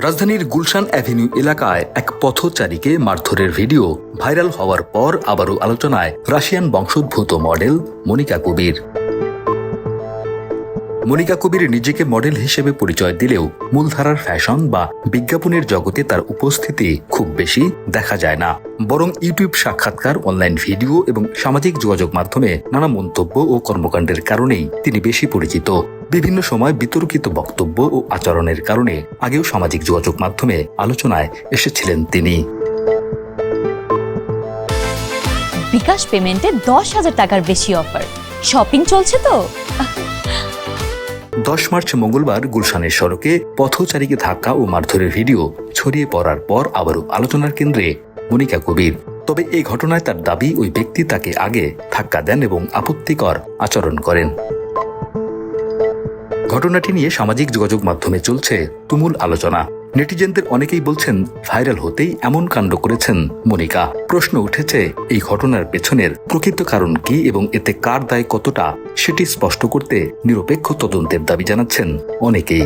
রাজধানীর গুলশান অ্যাভিনিউ এলাকায় এক পথচারীকে মারধরের ভিডিও ভাইরাল হওয়ার পর আবারও আলোচনায় রাশিয়ান বংশোদ্ভূত মডেল মনিকা কবির। মনিকা কবির নিজেকে মডেল হিসেবে পরিচয় দিলেও মূলধারার ফ্যাশন বা বিজ্ঞাপনের জগতে তার উপস্থিতি খুব বেশি দেখা যায় না। বরং ইউটিউব সাক্ষাৎকার, অনলাইন ভিডিও এবং সামাজিক যোগাযোগ মাধ্যমে নানা মন্তব্য ও কর্মকাণ্ডের কারণেই তিনি বেশি পরিচিত। বিভিন্ন সময় বিতর্কিত বক্তব্য ও আচরণের কারণে আগেও সামাজিক যোগাযোগ মাধ্যমে আলোচনায় এসেছিলেন তিনি। বিকাশ পেমেন্টে 10,000 টাকার বেশি অফার, শপিং চলছে তো। 10 মার্চ মঙ্গলবার গুলশানের সড়কে পথচারীকে ধাক্কা ও মারধরের ভিডিও ছড়িয়ে পড়ার পর আবারও আলোচনার কেন্দ্রে মনিকা কবির। তবে এই ঘটনায় তার দাবি, ওই ব্যক্তি তাকে আগে ধাক্কা দেন এবং আপত্তিকর আচরণ করেন। ঘটনাটি নিয়ে সামাজিক যোগাযোগ মাধ্যমে চলছে তুমুল আলোচনা। নেটিজেনদের অনেকেই বলছেন, ভাইরাল হতেই এমন কাণ্ড করেছেন মনিকা। প্রশ্ন উঠেছে, এই ঘটনার পেছনের প্রকৃত কারণ কি এবং এতে কার দায় কতটা সেটি স্পষ্ট করতে নিরপেক্ষ তদন্তের দাবি জানাচ্ছেন অনেকেই।